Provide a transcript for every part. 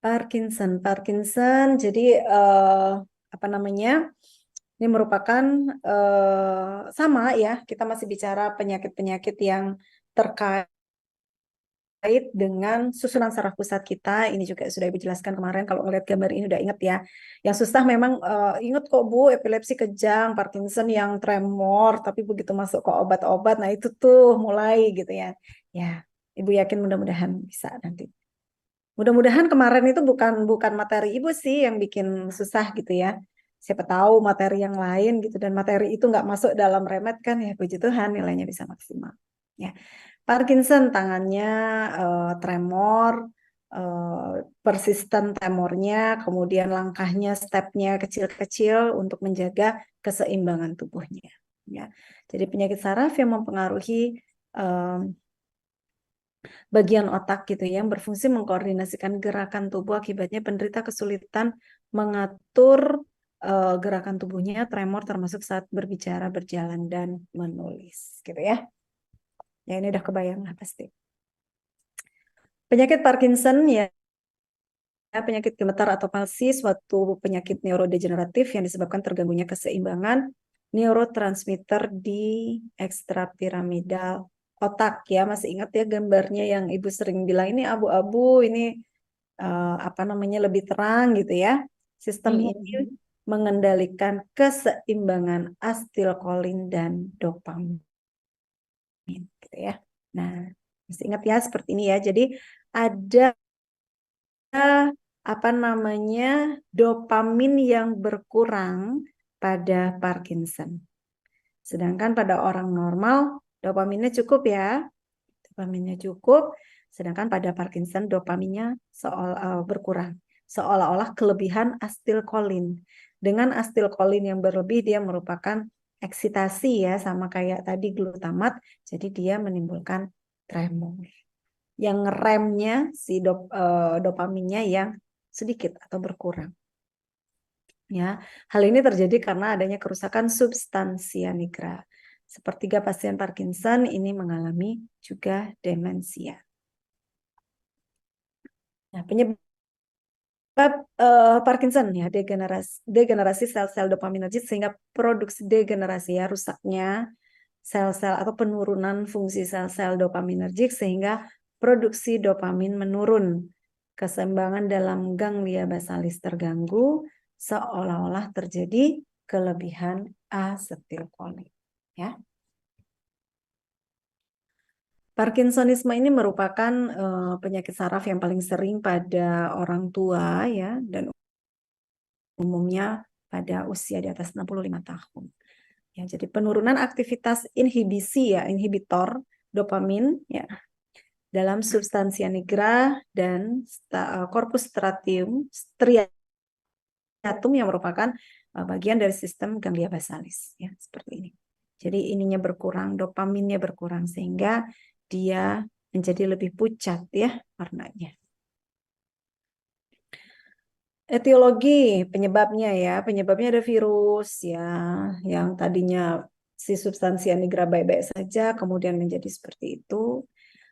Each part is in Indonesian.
Parkinson. Jadi apa namanya? Ini merupakan sama ya. Kita masih bicara penyakit-penyakit yang terkait dengan susunan saraf pusat kita. Ini juga sudah Ibu jelaskan kemarin. Kalau ngelihat gambar ini udah ingat ya. Yang susah memang ingat kok Bu, epilepsi kejang, Parkinson yang tremor, tapi begitu masuk ke obat-obat, nah itu tuh mulai gitu ya. Ya, Ibu yakin mudah-mudahan bisa nanti. Mudah-mudahan kemarin itu bukan bukan materi Ibu sih yang bikin susah gitu ya. Siapa tahu materi yang lain gitu dan materi itu nggak masuk dalam remet kan ya puji Tuhan nilainya bisa maksimal. Ya. Parkinson tangannya tremor, persisten tremornya, kemudian langkahnya, stepnya kecil-kecil untuk menjaga keseimbangan tubuhnya. Ya. Jadi penyakit saraf yang mempengaruhi eh, bagian otak gitu ya, yang berfungsi mengkoordinasikan gerakan tubuh, akibatnya penderita kesulitan mengatur gerakan tubuhnya, tremor termasuk saat berbicara, berjalan, dan menulis gitu ya. Ya ini udah kebayang lah pasti. Penyakit Parkinson ya penyakit gemetar atau palsi, suatu penyakit neurodegeneratif yang disebabkan terganggunya keseimbangan neurotransmitter di ekstrapiramidal otak ya. Masih ingat ya gambarnya yang Ibu sering bilang ini abu-abu, ini apa namanya lebih terang gitu ya. Sistem ini mengendalikan keseimbangan asetilkolin dan dopamin gitu ya. Nah, masih ingat ya seperti ini ya. Jadi ada apa namanya dopamin yang berkurang pada Parkinson. Sedangkan pada orang normal dopaminnya cukup ya. Dopaminnya cukup, sedangkan pada Parkinson dopaminnya berkurang. Seolah-olah kelebihan asetilkolin. Dengan asetilkolin yang berlebih dia merupakan eksitasi ya sama kayak tadi glutamat, jadi dia menimbulkan tremor. Yang remnya si dopaminnya yang sedikit atau berkurang. Ya, hal ini terjadi karena adanya kerusakan substansia nigra. Sepertiga pasien Parkinson ini mengalami juga demensia. Nah, penyebab Parkinson ya degenerasi sel-sel dopaminergic sehingga produksi degenerasi ya rusaknya sel-sel atau penurunan fungsi sel-sel dopaminergic sehingga produksi dopamin menurun. Keseimbangan dalam ganglia basalis terganggu seolah-olah terjadi kelebihan asetilkolin. Ya. Parkinsonisme ini merupakan penyakit saraf yang paling sering pada orang tua ya dan umumnya pada usia di atas 65 tahun. Ya, jadi penurunan aktivitas inhibisi ya, inhibitor dopamin ya dalam substansia nigra dan corpus striatum yang merupakan bagian dari sistem ganglia basalis ya, seperti ini. Jadi ininya berkurang, dopaminnya berkurang sehingga dia menjadi lebih pucat ya warnanya. Etiologi penyebabnya ya, penyebabnya ada virus ya, yang tadinya si substansi nigra baik-baik saja, kemudian menjadi seperti itu,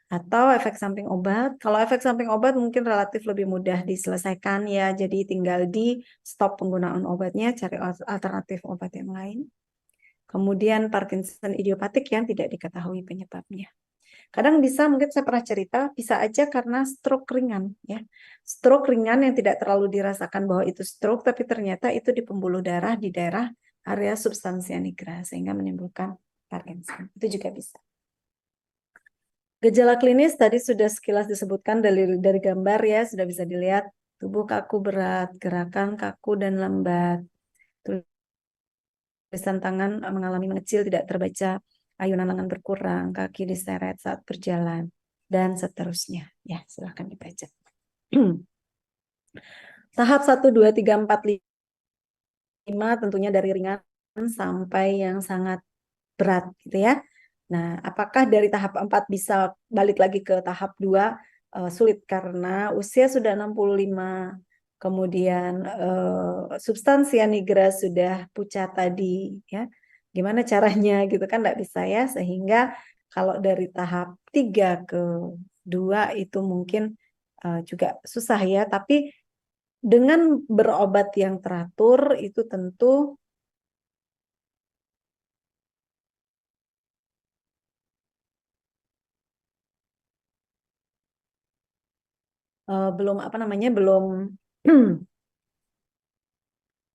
atau efek samping obat. Kalau efek samping obat mungkin relatif lebih mudah diselesaikan ya, jadi tinggal di stop penggunaan obatnya, cari alternatif obat yang lain. Kemudian Parkinson idiopatik yang tidak diketahui penyebabnya. Kadang bisa, mungkin saya pernah cerita, bisa aja karena stroke ringan ya. Stroke ringan yang tidak terlalu dirasakan bahwa itu stroke, tapi ternyata itu di pembuluh darah di daerah area substansia nigra sehingga menimbulkan Parkinson. Itu juga bisa. Gejala klinis tadi sudah sekilas disebutkan dari gambar ya, sudah bisa dilihat tubuh kaku berat, gerakan kaku dan lambat. Tulisan tangan mengalami mengecil, tidak terbaca, ayunan lengan berkurang, kaki diseret saat berjalan, dan seterusnya. Ya, silahkan dibaca. Tahap 1, 2, 3, 4, 5 tentunya dari ringan sampai yang sangat berat gitu ya. Nah, apakah dari tahap 4 bisa balik lagi ke tahap 2? Sulit karena usia sudah 65, kemudian substansi nigra sudah pucat tadi ya. Gimana caranya gitu kan nggak bisa ya, sehingga kalau dari tahap 3 ke 2 itu mungkin juga susah ya. Tapi dengan berobat yang teratur itu tentu belum apa namanya belum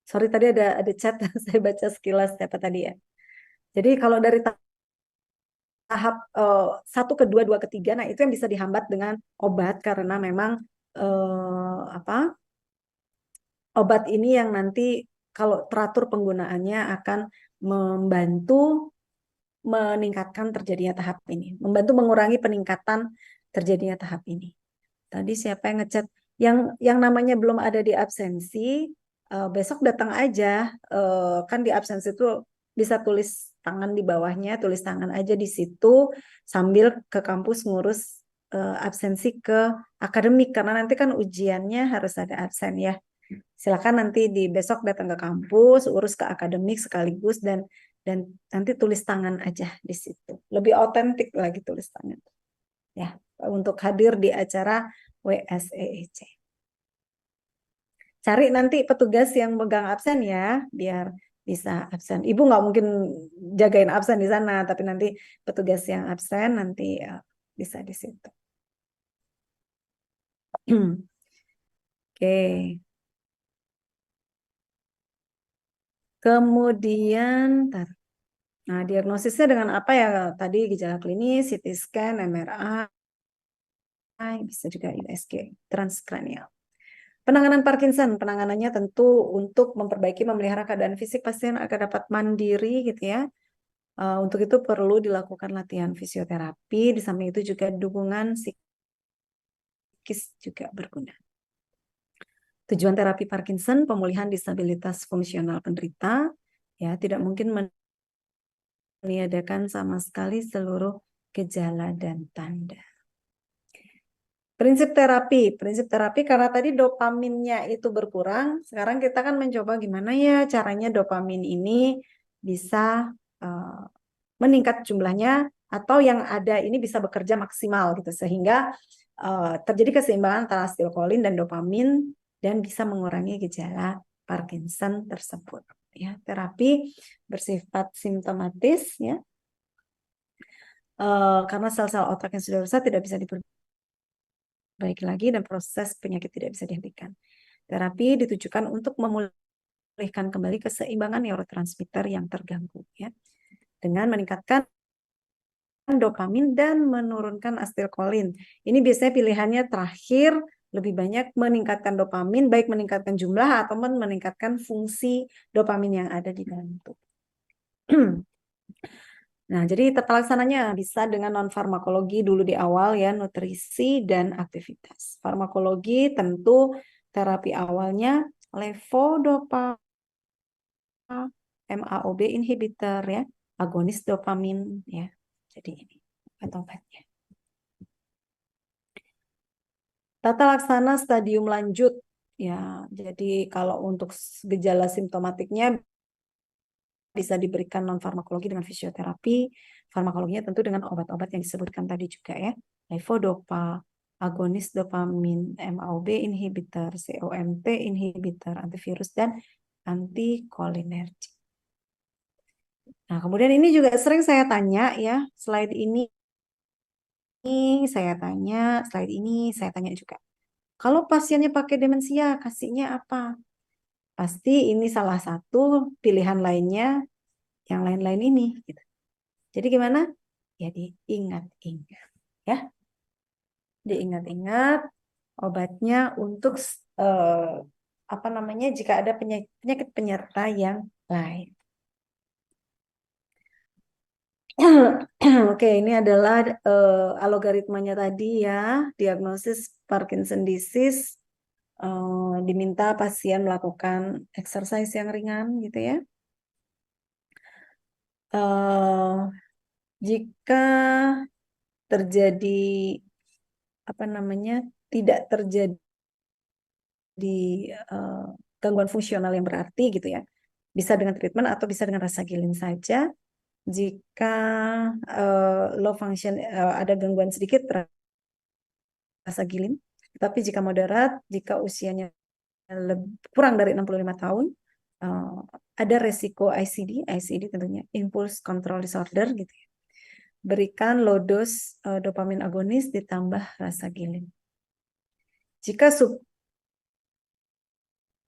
sorry tadi ada chat saya baca sekilas apa tadi ya. Jadi kalau dari tahap satu kedua dua ketiga, nah itu yang bisa dihambat dengan obat karena memang apa obat ini yang nanti kalau teratur penggunaannya akan membantu meningkatkan terjadinya tahap ini, membantu mengurangi peningkatan terjadinya tahap ini. Tadi siapa yang ngechat? Yang namanya belum ada di absensi, besok datang aja. Kan di absensi itu bisa tulis tangan di bawahnya, tulis tangan aja di situ sambil ke kampus ngurus absensi ke akademik karena nanti kan ujiannya harus ada absen ya. Silakan nanti di besok datang ke kampus, urus ke akademik sekaligus dan nanti tulis tangan aja di situ. Lebih otentik lagi tulis tangan. Ya, untuk hadir di acara WSEEC. Cari nanti petugas yang megang absen ya, biar bisa absen. Ibu nggak mungkin jagain absen di sana, tapi nanti petugas yang absen nanti bisa di situ. Oke. Kemudian, nah diagnosisnya dengan apa ya? Tadi gejala klinis, CT scan, MRI, bisa juga USG, transkranial. Penanganan Parkinson, penanganannya tentu untuk memperbaiki memelihara keadaan fisik pasien agar dapat mandiri gitu ya. Untuk itu perlu dilakukan latihan fisioterapi, di samping itu juga dukungan psikis juga berguna. Tujuan terapi Parkinson, pemulihan disabilitas fungsional penderita, ya tidak mungkin meniadakan sama sekali seluruh gejala dan tanda. Prinsip terapi karena tadi dopaminnya itu berkurang, sekarang kita kan mencoba gimana ya caranya dopamin ini bisa meningkat jumlahnya atau yang ada ini bisa bekerja maksimal gitu sehingga terjadi keseimbangan antara asetilkolin dan dopamin dan bisa mengurangi gejala Parkinson tersebut. Ya, terapi bersifat simptomatis ya. Karena sel-sel otak yang sudah rusak tidak bisa diperbaiki lagi dan proses penyakit tidak bisa dihentikan. Terapi ditujukan untuk memulihkan kembali keseimbangan neurotransmitter yang terganggu ya. Dengan meningkatkan dopamin dan menurunkan asetilkolin. Ini biasanya pilihannya terakhir lebih banyak meningkatkan dopamin, baik meningkatkan jumlah atau meningkatkan fungsi dopamin yang ada di dalam tubuh. Nah, jadi tata laksananya bisa dengan non-farmakologi dulu di awal ya, nutrisi dan aktivitas. Farmakologi tentu terapi awalnya levodopa, MAOB inhibitor ya, agonis dopamin ya. Jadi ini obat-obatnya. Tata laksana stadium lanjut ya. Jadi kalau untuk gejala simptomatiknya bisa diberikan non farmakologi dengan fisioterapi, farmakologinya tentu dengan obat-obat yang disebutkan tadi juga ya. Levodopa, agonis dopamin, MAOB inhibitor, COMT inhibitor, antivirus dan antikolinergik. Nah, kemudian ini juga sering saya tanya ya, slide ini saya tanya, slide ini saya tanya juga. Kalau pasiennya pakai demensia, kasihnya apa? Pasti ini salah satu pilihan lainnya, yang lain-lain ini. Gitu. Jadi gimana? Ya diingat-ingat. Ya, diingat-ingat obatnya untuk apa namanya jika ada penyakit penyerta yang lain. Oke, ini adalah algoritmanya tadi ya, diagnosis Parkinson disease. Diminta pasien melakukan exercise yang ringan gitu ya. Jika terjadi apa namanya tidak terjadi gangguan fungsional yang berarti gitu ya, bisa dengan treatment atau bisa dengan rasa gilin saja. Jika low function ada gangguan sedikit rasa gilin, Tapi jika moderat, jika usianya kurang dari 65 tahun, ada resiko ICD tentunya, Impulse Control Disorder gitu ya. Berikan low dose dopamin agonis ditambah rasagilin. Jika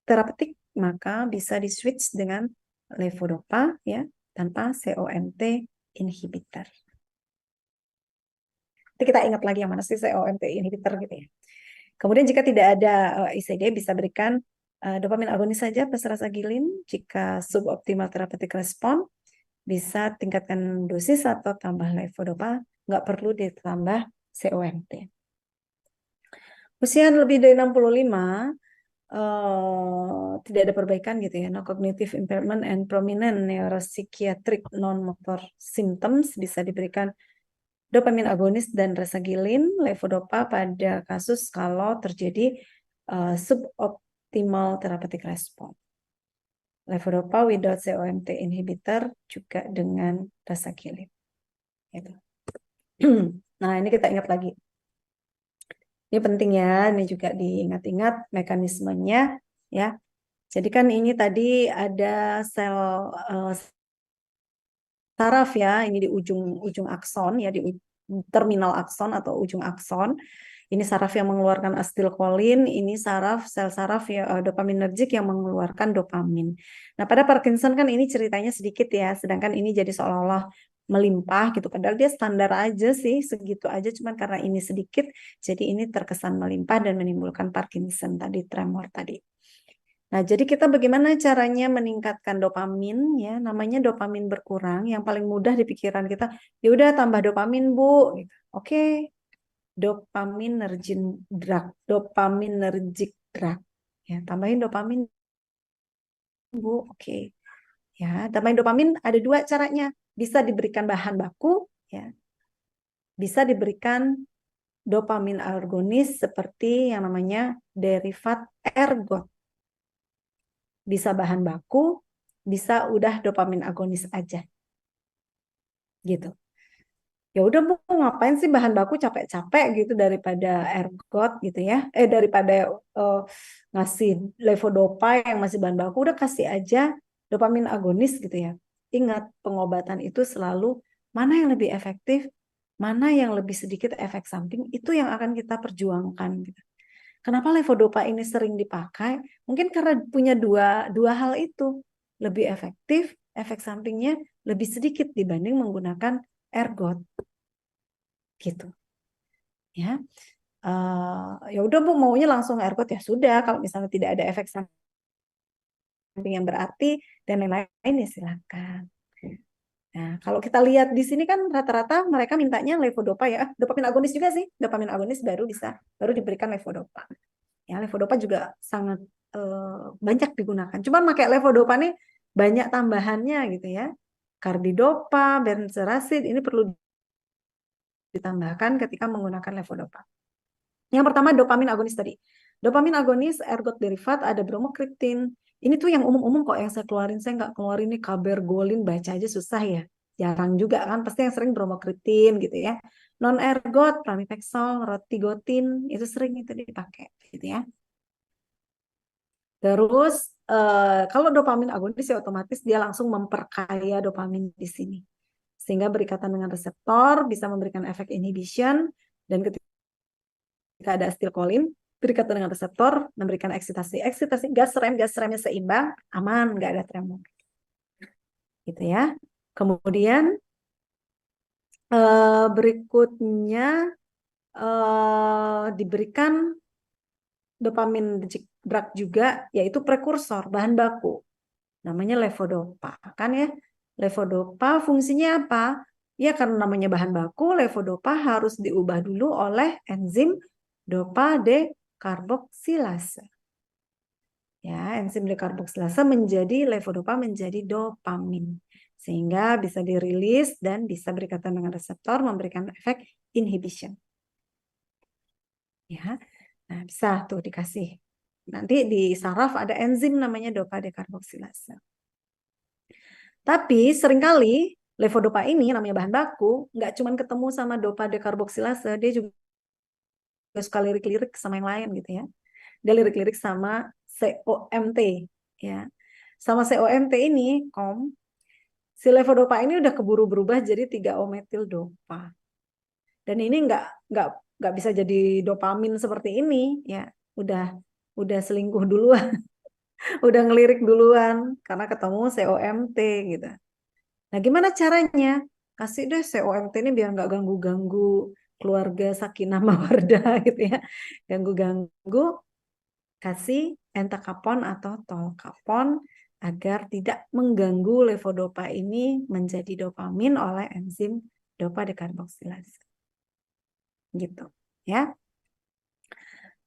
subterapeutik, maka bisa di switch dengan levodopa ya, tanpa COMT inhibitor. Nanti kita ingat lagi yang mana sih COMT inhibitor gitu ya. Kemudian jika tidak ada ICD, bisa berikan dopamin agonis saja plus rasagilin. Jika suboptimal therapeutic response, bisa tingkatkan dosis atau tambah levodopa, nggak perlu ditambah COMT. Usia lebih dari 65, tidak ada perbaikan gitu ya, no cognitive impairment and prominent neuropsychiatric non-motor symptoms, bisa diberikan dopamin agonis dan rasagilin, levodopa pada kasus kalau terjadi suboptimal therapeutic response. Levodopa without COMT inhibitor juga dengan rasagilin. Gitu. Nah, ini kita ingat lagi. Ini penting ya, ini juga diingat-ingat mekanismenya ya. Jadi kan ini tadi ada sel saraf ya, ini di ujung akson ya, di terminal akson atau ujung akson. Ini saraf yang mengeluarkan asetilkolin, ini sel saraf ya dopaminergic yang mengeluarkan dopamin. Nah, pada Parkinson kan ini ceritanya sedikit ya, sedangkan ini jadi seolah-olah melimpah gitu. Padahal dia standar aja sih, segitu aja, cuman karena ini sedikit, jadi ini terkesan melimpah dan menimbulkan Parkinson tadi, tremor tadi. Nah, jadi kita bagaimana caranya meningkatkan dopamin ya? Namanya dopamin berkurang. Yang paling mudah di pikiran kita, ya udah tambah dopamin, Bu. Gitu. Oke, dopaminergic drug. Ya, tambahin dopamin, Bu. Oke. Ya, tambahin dopamin ada dua caranya. Bisa diberikan bahan baku, ya. Bisa diberikan dopamin agonis seperti yang namanya derivat ergot. Bisa bahan baku, bisa udah dopamin agonis aja. Gitu. Ya udah Bu, ngapain sih bahan baku capek-capek gitu daripada ergot gitu ya. Daripada ngasih levodopa yang masih bahan baku, udah kasih aja dopamin agonis gitu ya. Ingat, pengobatan itu selalu mana yang lebih efektif, mana yang lebih sedikit efek samping, itu yang akan kita perjuangkan gitu. Kenapa levodopa ini sering dipakai? Mungkin karena punya dua hal itu. Lebih efektif, efek sampingnya lebih sedikit dibanding menggunakan ergot. Gitu. Ya. Ya udah Bu, maunya langsung ergot ya sudah. Kalau misalnya tidak ada efek samping yang berarti dan lain-lain ya silakan. Nah, kalau kita lihat di sini kan rata-rata mereka mintanya levodopa ya. Dopamin agonis juga sih. Dopamin agonis baru diberikan levodopa. Ya, levodopa juga sangat banyak digunakan. Cuman pakai levodopa nih banyak tambahannya gitu ya. Karbidopa, benzerasid ini perlu ditambahkan ketika menggunakan levodopa. Yang pertama dopamin agonis tadi. Dopamin agonis ergot derivat ada bromokriptin. Ini tuh yang umum-umum kok yang saya keluarin. Saya nggak keluarin nih kabergolin, baca aja susah ya. Jarang juga kan, pasti yang sering bromokriptin gitu ya. Non ergot, pramipexol, rotigotin itu sering itu dipakai gitu ya. Terus kalau dopamin agonis ya otomatis dia langsung memperkaya dopamin di sini. Sehingga berikatan dengan reseptor bisa memberikan efek inhibition dan ketika ada acetilcolin berikatan dengan reseptor memberikan eksitasi. Eksitasi gas remnya seimbang, aman, nggak ada tremor. Gitu ya. Kemudian berikutnya diberikan dopamin drug juga, yaitu prekursor, bahan baku. Namanya levodopa. Kan ya, levodopa fungsinya apa? Ya karena namanya bahan baku, levodopa harus diubah dulu oleh enzim dopa dekarboksilase. Ya, enzim dekarboksilase menjadi levodopa menjadi dopamin. Sehingga bisa dirilis dan bisa berikatan dengan reseptor memberikan efek inhibition. Ya. Nah, bisa tuh dikasih. Nanti di saraf ada enzim namanya dopa dekarboksilase. Tapi seringkali levodopa ini namanya bahan baku, nggak cuma ketemu sama dopa dekarboksilase, dia juga suka lirik-lirik sama yang lain gitu ya. Dia lirik-lirik sama COMT ya. Sama COMT ini, si levodopa ini udah keburu berubah jadi 3-O metil dopa. Dan ini nggak bisa jadi dopamin seperti ini ya. Udah selingkuh duluan, udah ngelirik duluan karena ketemu COMT gitu. Nah, gimana caranya? Kasih deh COMT ini biar nggak ganggu-ganggu keluarga Sakinah Mawaddah gitu ya. Ganggu-ganggu, kasih entacapone atau tolcapone agar tidak mengganggu levodopa ini menjadi dopamin oleh enzim dopa dekarboksilase. Gitu ya.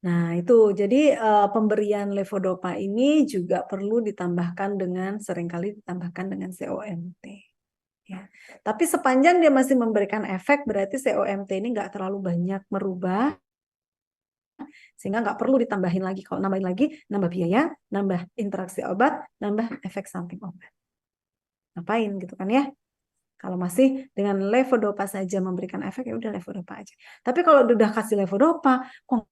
Nah, itu jadi pemberian levodopa ini juga perlu ditambahkan seringkali ditambahkan dengan COMT. Ya. Tapi sepanjang dia masih memberikan efek, berarti COMT ini nggak terlalu banyak merubah, sehingga nggak perlu ditambahin lagi. Kalau nambahin lagi, nambah biaya, nambah interaksi obat, nambah efek samping obat. Ngapain gitu kan ya? Kalau masih dengan levodopa saja memberikan efek, ya udah levodopa aja. Tapi kalau udah kasih levodopa, kok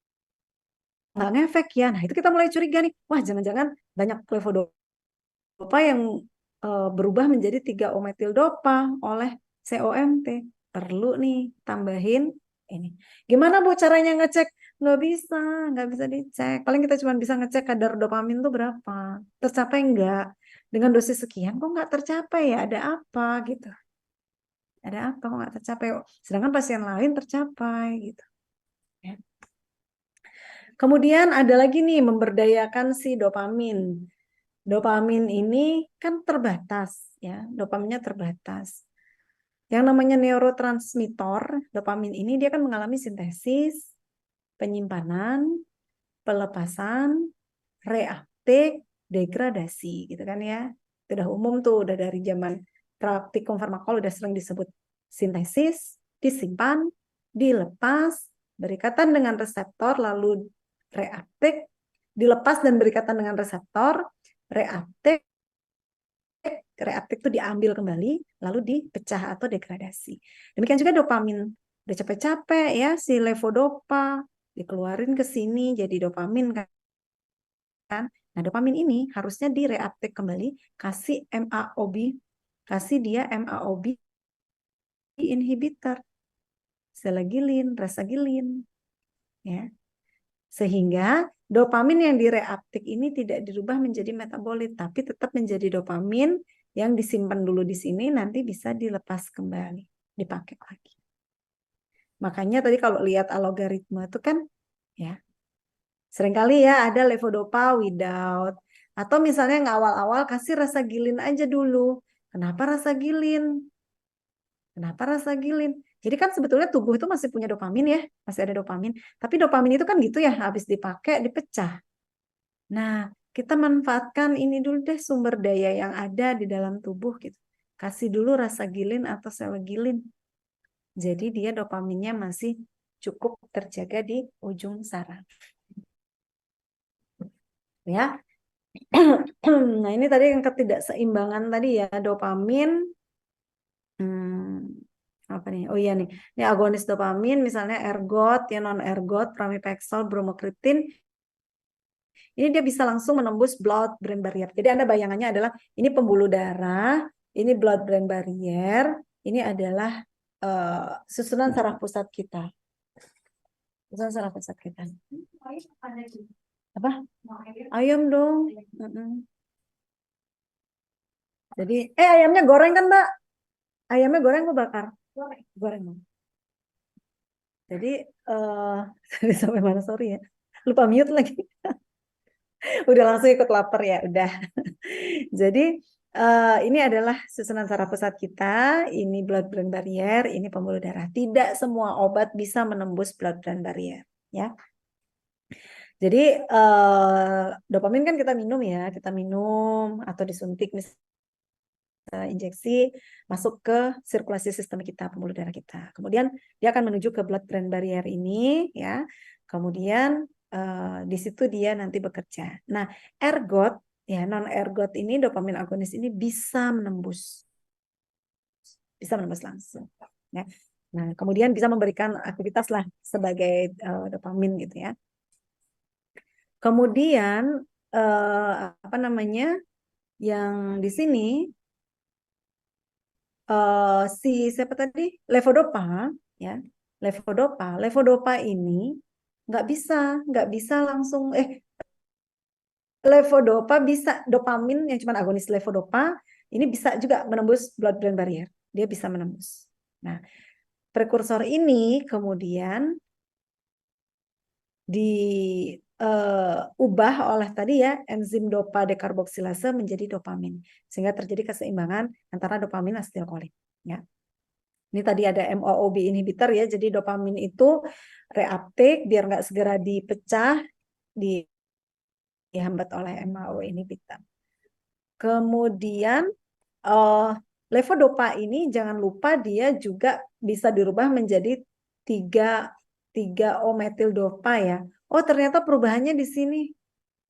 nggak ngefek ya? Nah, itu kita mulai curiga nih. Wah, jangan-jangan banyak levodopa yang berubah menjadi 3-O metil dopa oleh COMT. Perlu nih tambahin ini. Gimana Bu caranya ngecek? Nggak bisa dicek. Paling kita cuma bisa ngecek kadar dopamin tuh berapa. Tercapai nggak? Dengan dosis sekian kok nggak tercapai ya? Ada apa gitu? Ada apa kok nggak tercapai? Sedangkan pasien lain tercapai gitu. Ya. Kemudian ada lagi nih memberdayakan si dopamin. Dopamin ini kan terbatas ya, dopaminnya terbatas. Yang namanya neurotransmitter, dopamin ini dia kan mengalami sintesis, penyimpanan, pelepasan, reuptake, degradasi gitu kan ya. Itu udah umum tuh, udah dari zaman praktikum farmakol udah sering disebut sintesis, disimpan, dilepas, berikatan dengan reseptor, lalu reuptake, dilepas dan berikatan dengan reseptor, reuptake, reuptake itu diambil kembali, lalu dipecah atau degradasi. Demikian juga dopamin. Udah capek-capek ya si levodopa, dikeluarin ke sini jadi dopamin kan. Nah, dopamin ini harusnya direuptake kembali, kasih MAOB, kasih dia MAOB inhibitor, selegilin, rasagilin, ya. Sehingga dopamin yang direuptake ini tidak dirubah menjadi metabolit, tapi tetap menjadi dopamin yang disimpan dulu di sini, nanti bisa dilepas kembali, dipakai lagi. Makanya tadi kalau lihat algoritma itu kan, ya, seringkali ya ada levodopa without, atau misalnya yang awal-awal kasih rasagilin aja dulu. Kenapa rasagilin? Kenapa rasagilin? Jadi kan sebetulnya tubuh itu masih punya dopamin ya, masih ada dopamin. Tapi dopamin itu kan gitu ya, habis dipakai dipecah. Nah, kita manfaatkan ini dulu deh sumber daya yang ada di dalam tubuh gitu. Kasih dulu rasagilin atau selegilin. Jadi dia dopaminnya masih cukup terjaga di ujung saraf. Ya. Nah, ini tadi yang ketidakseimbangan tadi ya, dopamin. Apa nih? Oh iya nih. Ini agonis dopamin misalnya ergot, ya non ergot, pramipexol, bromokriptin. Ini dia bisa langsung menembus blood-brain barrier. Jadi Anda bayangannya adalah ini pembuluh darah, ini blood-brain barrier, ini adalah susunan saraf pusat kita. Susunan saraf pusat kita. Apa? Ayam dong. Jadi, ayamnya goreng kan, Mbak? Ayamnya goreng apa bakar? Goreng. Jadi, sampai mana, sorry ya. Lupa mute lagi. Udah langsung ikut lapar ya, udah. Jadi, ini adalah susunan saraf pusat kita, ini blood-brain barrier, ini pembuluh darah. Tidak semua obat bisa menembus blood-brain barrier, ya. Jadi, dopamin kan kita minum ya, kita minum atau disuntik misalnya injeksi masuk ke sirkulasi sistem kita, pembuluh darah kita. Kemudian dia akan menuju ke blood-brain barrier ini, ya. Kemudian di situ dia nanti bekerja. Nah, ergot, ya non ergot ini dopamin agonis ini bisa menembus langsung. Ya. Nah, kemudian bisa memberikan aktivitas lah sebagai dopamin gitu ya. Kemudian apa namanya yang di sini si siapa tadi levodopa ya, levodopa ini nggak bisa langsung levodopa bisa dopamin yang cuma agonis levodopa ini bisa juga menembus blood-brain barrier, dia bisa menembus. Nah, prekursor ini kemudian diubah oleh tadi ya enzim dopa dekarboksilase menjadi dopamin sehingga terjadi keseimbangan antara dopamin asetilkolin ya. Ini tadi ada MOOB inhibitor ya, jadi dopamin itu reuptake biar nggak segera dipecah dihambat oleh MOO inhibitor. Kemudian levodopa ini jangan lupa dia juga bisa dirubah menjadi 3 O metil dopa ya. Oh, ternyata perubahannya di sini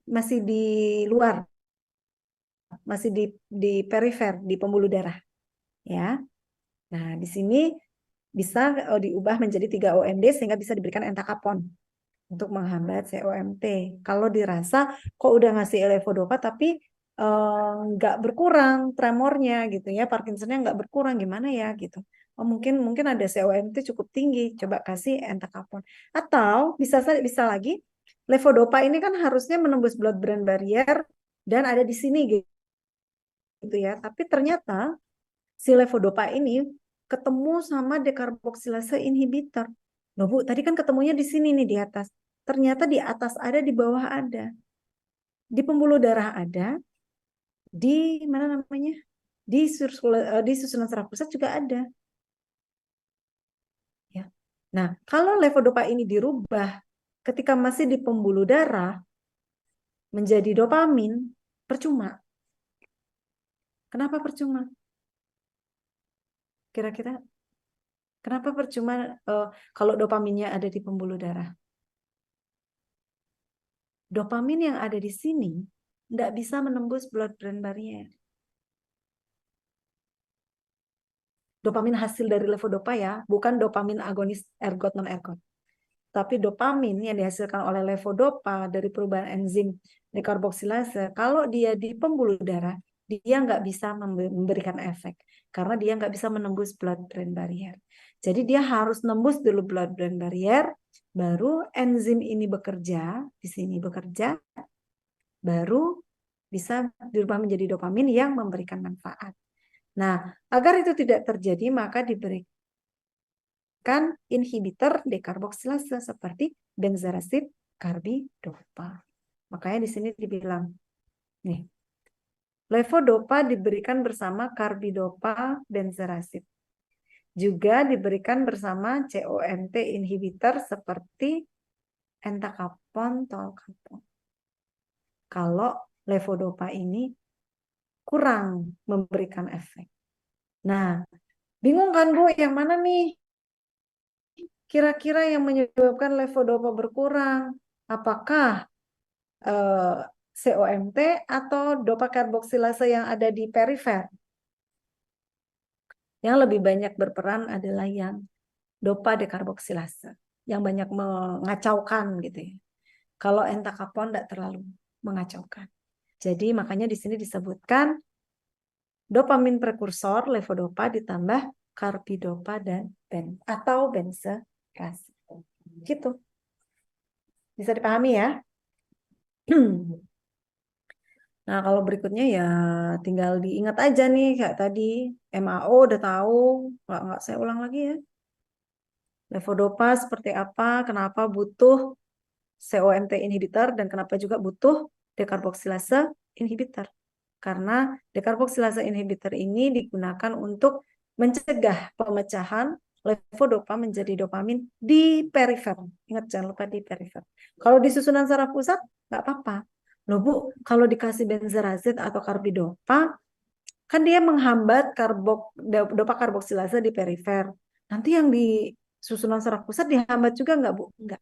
masih di luar, masih di perifer, di pembuluh darah ya. Nah, di sini bisa diubah menjadi 3-OMD sehingga bisa diberikan entacapone untuk menghambat COMT. Kalau dirasa kok udah ngasih levodopa tapi nggak berkurang tremornya gitu ya, Parkinsonnya nggak berkurang gimana ya gitu. Oh, mungkin ada COMT cukup tinggi, coba kasih entacapone. Atau bisa lagi levodopa ini kan harusnya menembus blood-brain barrier dan ada di sini gitu ya. Tapi ternyata si levodopa ini ketemu sama dekarboksilase inhibitor. Loh Bu, tadi kan ketemunya di sini nih di atas. Ternyata di atas ada, di bawah ada. Di pembuluh darah ada, di mana namanya? Di susunan saraf pusat juga ada. Ya. Nah, kalau levodopa ini dirubah ketika masih di pembuluh darah menjadi dopamin, percuma. Kenapa percuma? Kira-kira kenapa percuma kalau dopaminnya ada di pembuluh darah? Dopamin yang ada di sini tidak bisa menembus blood-brain barrier. Dopamin hasil dari levodopa ya, bukan dopamin agonis ergot non-ergot. Tapi dopamin yang dihasilkan oleh levodopa dari perubahan enzim dekarboksilase, kalau dia di pembuluh darah, dia nggak bisa memberikan efek. Karena dia nggak bisa menembus blood-brain barrier. Jadi dia harus nembus dulu blood-brain barrier, baru enzim ini bekerja, di sini bekerja, baru bisa dirubah menjadi dopamin yang memberikan manfaat. Nah, agar itu tidak terjadi, maka diberikan inhibitor dekarboksilase seperti benzerasib, karbidopa. Makanya di sini dibilang, nih, levodopa diberikan bersama karbidopa, benzerasib. Juga diberikan bersama COMT inhibitor seperti entacapone, tolcapone. Kalau levodopa ini kurang memberikan efek. Nah, bingung kan Bu, yang mana nih kira-kira yang menyebabkan levodopa berkurang? Apakah COMT atau dopa karboksilase yang ada di perifer? Yang lebih banyak berperan adalah yang dopa dekarboksilase, yang banyak mengacaukan gitu ya. Kalau entacapone tidak terlalu mengacaukan. Jadi makanya di sini disebutkan dopamin prekursor levodopa ditambah karbidopa dan atau benzerasib. Gitu. Bisa dipahami ya? Nah, kalau berikutnya ya tinggal diingat aja nih kayak tadi MAO udah tahu, nggak saya ulang lagi ya. Levodopa seperti apa, kenapa butuh COMT inhibitor dan kenapa juga butuh dekarboksilase inhibitor. Karena dekarboksilase inhibitor ini digunakan untuk mencegah pemecahan levodopa menjadi dopamin di perifer. Ingat, jangan lupa di perifer. Kalau di susunan saraf pusat, nggak apa-apa. Loh Bu, kalau dikasih benzerazid atau karbidopa, kan dia menghambat dopa karboksilase di perifer. Nanti yang di susunan saraf pusat dihambat juga nggak Bu? Nggak.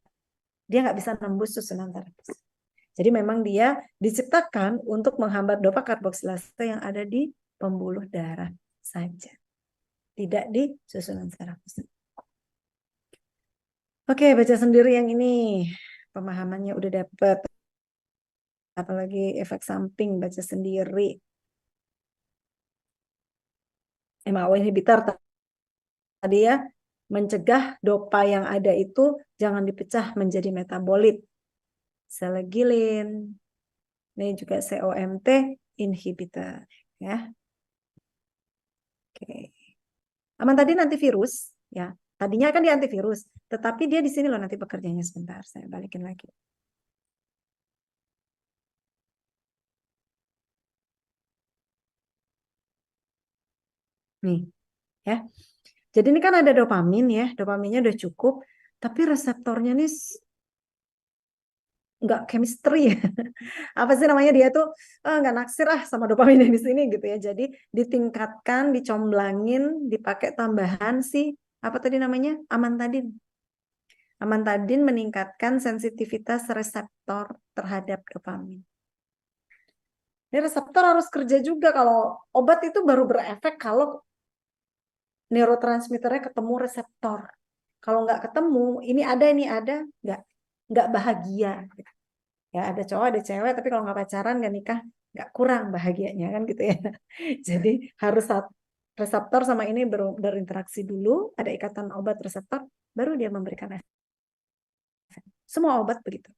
Dia nggak bisa nembus susunan saraf pusat. Jadi memang dia diciptakan untuk menghambat dopa karboksilase yang ada di pembuluh darah saja. Tidak di susunan saraf pusat. Oke, baca sendiri yang ini. Pemahamannya udah dapet. Apalagi efek samping baca sendiri. MAO inhibitor tadi ya, mencegah dopa yang ada itu jangan dipecah menjadi metabolit. Selegilin. Ini juga COMT inhibitor ya. Oke. Aman tadi antivirus ya. Tadinya kan dia antivirus, tetapi dia di sini loh nanti bekerjanya sebentar. Saya balikin lagi. Nih, ya. Jadi ini kan ada dopamin ya, dopaminnya udah cukup, tapi reseptornya nih nggak chemistry ya. Apa sih namanya dia tuh nggak naksir ah sama dopamin yang di sini gitu ya. Jadi ditingkatkan, dicomblangin, dipakai tambahan sih apa tadi namanya amantadin. Amantadin meningkatkan sensitivitas reseptor terhadap dopamin. Ini reseptor harus kerja juga kalau obat itu baru berefek kalau neurotransmitternya ketemu reseptor. Kalau nggak ketemu, ini ada, nggak bahagia. Ya ada cowok, ada cewek, tapi kalau nggak pacaran, nggak nikah, nggak kurang bahagianya kan gitu ya. Jadi harus reseptor sama ini berinteraksi dulu, ada ikatan obat reseptor, baru dia memberikan efek. Semua obat begitu.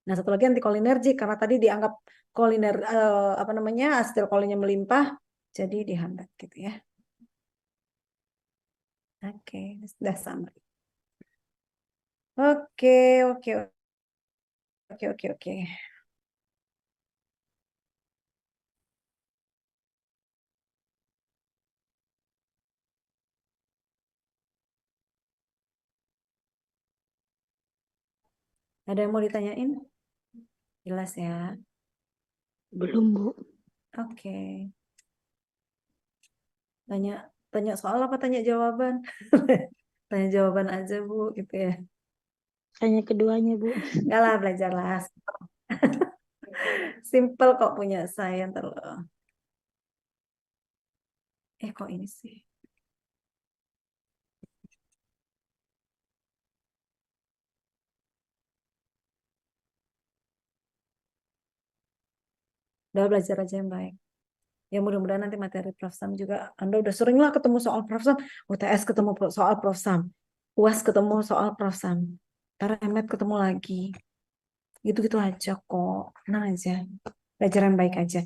Nah, satu lagi antikolinergik karena tadi dianggap koliner apa namanya asetilkolinnya melimpah, jadi dihambat gitu ya. Oke, sudah sama. Oke, oke, oke, oke, oke. Ada yang mau ditanyain? Jelas ya. Belum, Bu. Oke. Tanya tanya soal apa tanya jawaban? Tanya jawaban aja, Bu, gitu ya. Tanya keduanya, Bu. Enggak lah, belajarlah. Simple kok punya saya ntar loh. Kok ini sih? Udah belajar aja yang baik. Ya mudah-mudahan nanti materi Prof. Sam juga. Anda udah sering lah ketemu soal Prof. Sam. UTS ketemu soal Prof. Sam. UAS ketemu soal Prof. Sam. Ntar MT ketemu lagi. Gitu-gitu aja kok. Tenang aja. Belajar yang baik aja.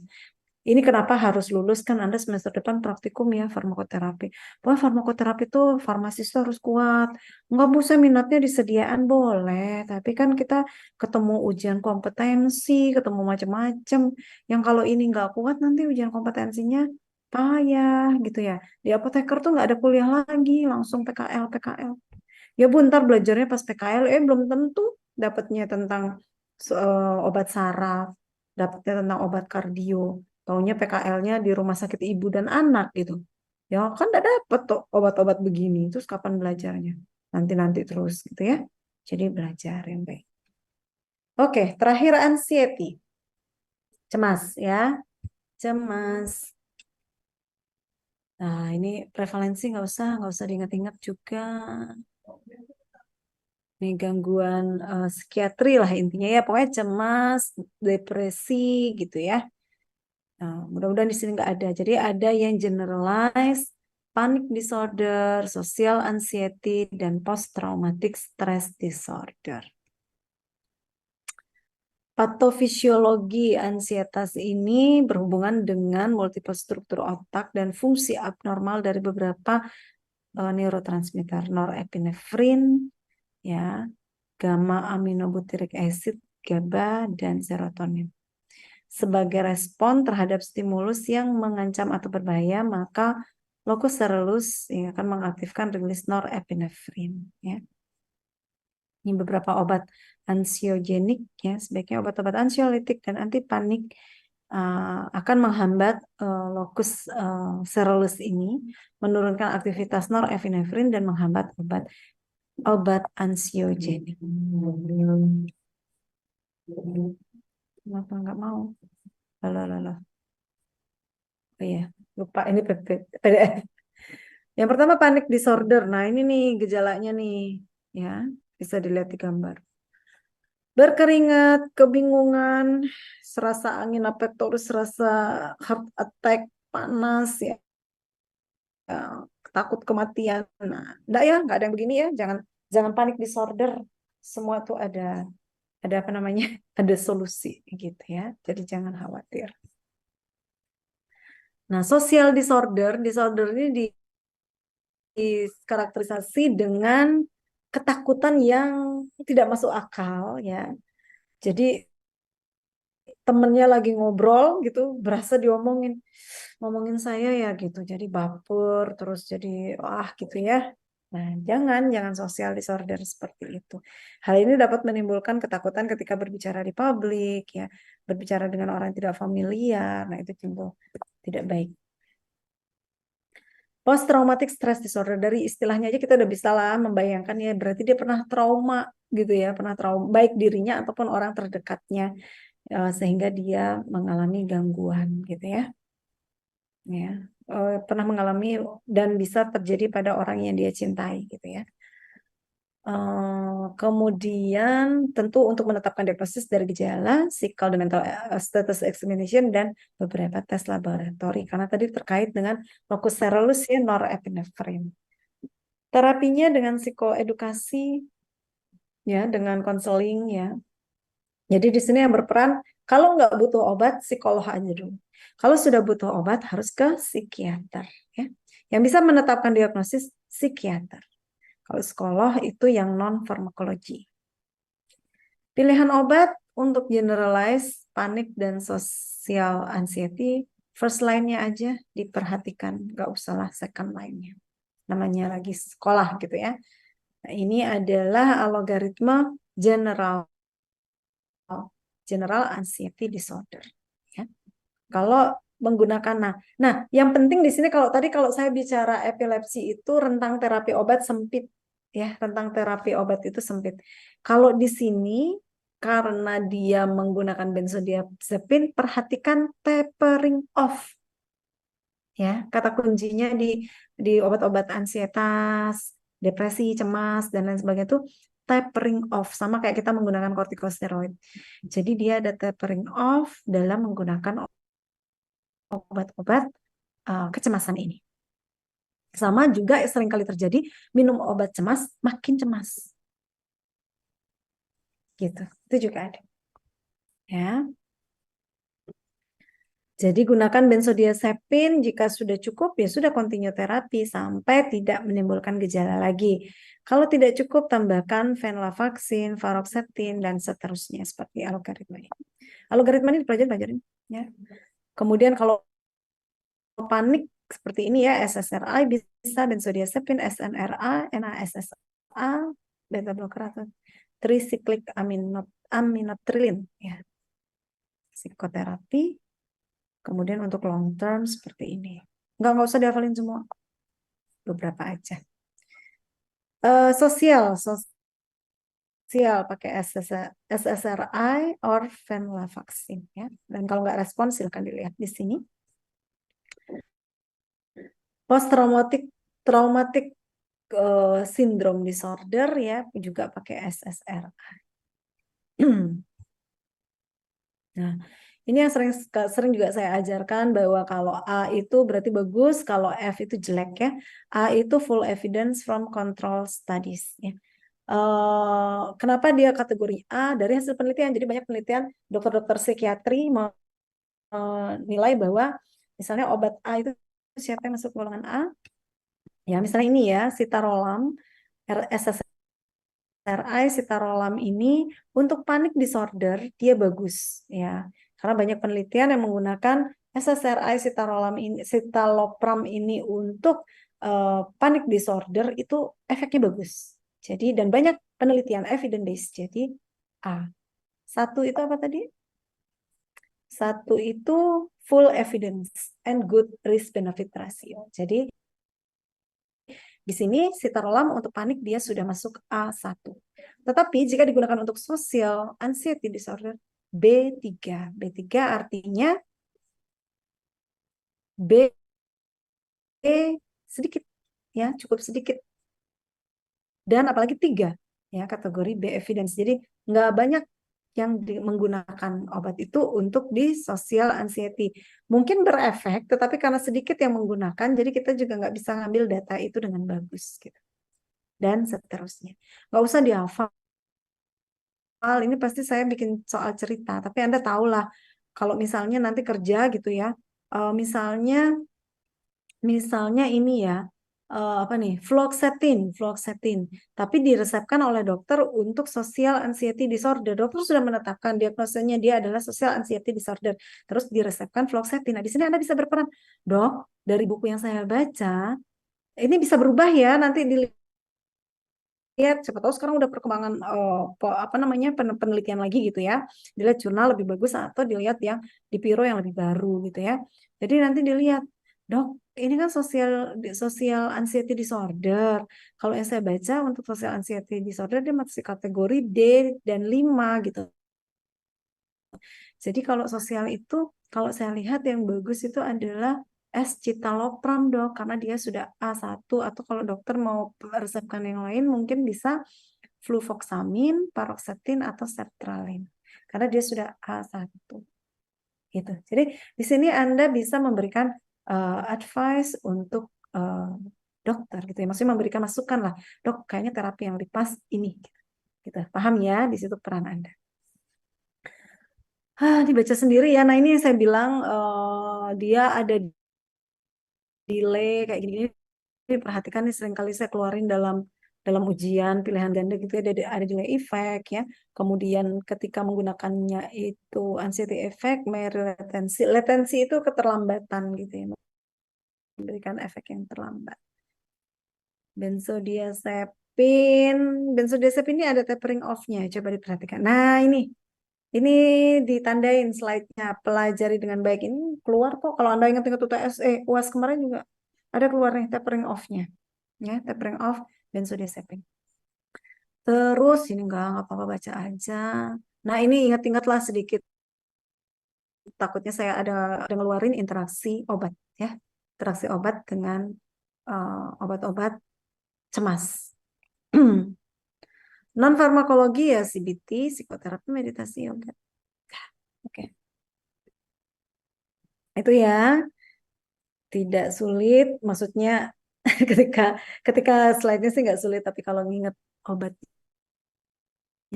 Ini kenapa harus lulus kan Anda semester depan praktikum ya farmakoterapi. Wah farmakoterapi tuh farmasis tuh harus kuat. Enggak bisa minatnya disediaan boleh, tapi kan kita ketemu ujian kompetensi, ketemu macam-macam. Yang kalau ini nggak kuat nanti ujian kompetensinya payah gitu ya. Di apoteker tuh nggak ada kuliah lagi, langsung PKL PKL. Ya Bu, ntar belajarnya pas PKL, belum tentu dapatnya tentang obat saraf, dapatnya tentang obat kardio. Taunya PKL-nya di rumah sakit ibu dan anak gitu. Ya kan udah dapet tuh obat-obat begini. Terus kapan belajarnya? Nanti-nanti terus gitu ya. Jadi belajar yang baik. Oke, terakhir anxiety. Cemas ya. Cemas. Nah, ini prevalensi nggak usah diingat-ingat juga. Ini gangguan psikiatri lah intinya ya, pokoknya cemas, depresi gitu ya. Nah, mudah-mudahan di sini nggak ada. Jadi ada yang generalized, panic disorder, social anxiety, dan post-traumatic stress disorder. Patofisiologi ansietas ini berhubungan dengan multiple struktur otak dan fungsi abnormal dari beberapa neurotransmitter, norepinefrin, ya, gamma aminobutyric acid, GABA, dan serotonin. Sebagai respon terhadap stimulus yang mengancam atau berbahaya, maka locus coeruleus akan mengaktifkan rilis norepinefrin. Ya. Ini beberapa obat ansiogenik, ya, sebaiknya obat-obat ansiolitik dan antipanik akan menghambat locus coeruleus ini, menurunkan aktivitas norepinefrin dan menghambat obat ansiogenik. Kenapa nggak mau? Lalu. Oh iya. lupa ini PDF. Yang pertama panic disorder. Nah, ini nih gejalanya nih, ya. Bisa dilihat di gambar. Berkeringat, kebingungan, serasa angin apa terus, serasa heart attack, panas ya, takut kematian. Nah, enggak ya, enggak ada yang begini ya. Jangan jangan panik disorder. Semua tuh ada apa namanya? Ada solusi gitu ya. Jadi jangan khawatir. Nah, social disorder, disorder ini dikarakterisasi dengan ketakutan yang tidak masuk akal ya. Jadi temennya lagi ngobrol gitu, berasa ngomongin saya ya gitu. Jadi baper, terus jadi wah gitu ya. Nah, jangan sosial disorder seperti itu. Hal ini dapat menimbulkan ketakutan ketika berbicara di publik ya, berbicara dengan orang yang tidak familiar. Nah, itu timbul tidak baik. Post traumatic stress disorder, dari istilahnya aja kita udah bisa lah membayangkan ya, berarti dia pernah trauma gitu ya, pernah trauma baik dirinya ataupun orang terdekatnya, sehingga dia mengalami gangguan gitu ya. Ya, pernah mengalami dan bisa terjadi pada orang yang dia cintai gitu ya. Kemudian tentu untuk menetapkan diagnosis dari gejala, psikol dan mental status examination dan beberapa tes laboratori karena tadi terkait dengan locus ceruleus ya, norepinephrine. Terapinya dengan psikoedukasi ya, dengan konseling ya. Jadi di sini yang berperan kalau nggak butuh obat psikolog aja dulu. Kalau sudah butuh obat harus ke psikiater ya. Yang bisa menetapkan diagnosis psikiater. Kalau psikolog itu yang non farmakologi. Pilihan obat untuk generalize panik dan social anxiety, first line-nya aja diperhatikan, nggak usahlah second line-nya. Namanya lagi sekolah gitu ya. Nah, ini adalah algoritma general anxiety disorder. Ya. Kalau menggunakan yang penting di sini kalau saya bicara epilepsi itu rentang terapi obat sempit ya, rentang terapi obat itu sempit. Kalau di sini karena dia menggunakan benzodiazepin, perhatikan tapering off ya. Kata kuncinya di obat-obat ansietas, depresi, cemas dan lain sebagainya itu tapering off, sama kayak kita menggunakan kortikosteroid. Jadi dia ada tapering off dalam menggunakan obat-obat kecemasan ini. Sama juga seringkali terjadi minum obat cemas makin cemas. Gitu. Itu juga ada. Ya. Jadi gunakan benzodiazepin jika sudah cukup ya sudah continue terapi sampai tidak menimbulkan gejala lagi. Kalau tidak cukup tambahkan venlafaxine, paroxetin dan seterusnya seperti algoritma ini. Algoritma ini pelajarin ya. Kemudian kalau panik seperti ini ya, SSRI bisa benzodiazepin, SNRA, NASSA, beta blocker atau tricyclic aminopterin ya. Psikoterapi. Kemudian untuk long term seperti ini. Nggak usah dihafalin semua. Beberapa aja. Sosial pakai SSRI or venlafaxine ya. Dan kalau nggak respon silakan dilihat di sini. Post traumatic syndrome disorder ya juga pakai SSRI. Nah, ini yang sering juga saya ajarkan bahwa kalau A itu berarti bagus, kalau F itu jelek ya. A itu full evidence from control studies ya. Kenapa dia kategori A? Dari hasil penelitian. Jadi banyak penelitian dokter-dokter psikiatri menilai bahwa misalnya obat A itu siapa yang masuk golongan A? Ya, misalnya ini ya, sitarolam, SSRI sitarolam ini untuk panik disorder dia bagus ya. Karena banyak penelitian yang menggunakan SSRI citalopram ini untuk panik disorder itu efeknya bagus. Jadi dan banyak penelitian evidence based. Jadi A. Satu itu apa tadi? Satu itu full evidence and good risk benefit ratio. Jadi di sini sitarolam untuk panik dia sudah masuk A1. Tetapi jika digunakan untuk social anxiety disorder B3. B3 artinya B sedikit, ya cukup sedikit. Dan apalagi 3 ya kategori B evidence. Jadi nggak banyak yang menggunakan obat itu untuk di social anxiety. Mungkin berefek, tetapi karena sedikit yang menggunakan, jadi kita juga nggak bisa ngambil data itu dengan bagus gitu. Dan seterusnya. Nggak usah dihafal. Ini pasti saya bikin soal cerita, tapi Anda tahulah kalau misalnya nanti kerja gitu ya, misalnya ini ya, apa nih, fluoxetine, tapi diresepkan oleh dokter untuk social anxiety disorder. Dokter sudah menetapkan diagnosanya dia adalah social anxiety disorder, terus diresepkan fluoxetine. Nah, di sini Anda bisa berperan, dok, dari buku yang saya baca, ini bisa berubah ya, nanti dilihat, siapa tahu sekarang udah perkembangan apa namanya penelitian lagi gitu ya, dilihat jurnal lebih bagus atau dilihat yang di Piro yang lebih baru gitu ya. Jadi nanti dilihat, dok, ini kan social anxiety disorder. Kalau yang saya baca untuk social anxiety disorder dia masih kategori D dan 5 gitu. Jadi kalau sosial itu, kalau saya lihat yang bagus itu adalah escitalopram dok, karena dia sudah A1, atau kalau dokter mau resepkan yang lain mungkin bisa fluvoxamine, paroxetine, atau sertraline. Karena dia sudah A1. Gitu. Jadi di sini Anda bisa memberikan advice untuk dokter gitu ya. Maksudnya memberikan masukan lah. Dok, kayaknya terapi yang lebih pas ini. Gitu. Paham ya? Di situ peran Anda. Dibaca sendiri ya. Nah, ini yang saya bilang dia ada delay kayak gini. Perhatikan nih, seringkali saya keluarin dalam ujian pilihan ganda gitu ya, ada delay effect ya. Kemudian ketika menggunakannya itu anxiety effect, latensi itu keterlambatan gitu ya, memberikan efek yang terlambat. Benzodiazepin, benzodiazepin ini ada tapering off-nya, coba diperhatikan. Nah, ini ditandain slide-nya, pelajari dengan baik. Ini keluar kok, kalau Anda ingat-ingat UTS, UAS kemarin juga ada keluar nih tapering off-nya. Ya, tapering off benzodiazepin. Terus ini enggak apa-apa baca aja. Nah, ini ingat-ingatlah sedikit. Takutnya saya ada ngeluarin interaksi obat ya. Interaksi obat dengan obat-obat cemas. Non farmakologi ya CBT, psikoterapi, meditasi, yoga. Oke. Itu ya. Tidak sulit, maksudnya ketika ketika slide-nya sih nggak sulit, tapi kalau nginget obatnya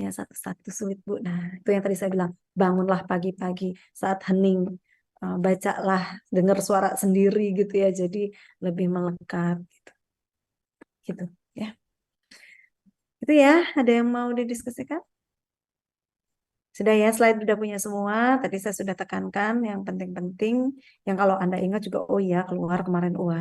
satu-satu sulit, Bu. Nah, itu yang tadi saya bilang, bangunlah pagi-pagi saat hening, bacalah, dengar suara sendiri gitu ya, jadi lebih melekat gitu. Gitu ya. Itu ya, ada yang mau didiskusikan? Sudah ya, slide sudah punya semua. Tadi saya sudah tekankan yang penting-penting, yang kalau Anda ingat juga, oh ya, keluar kemarin UAS.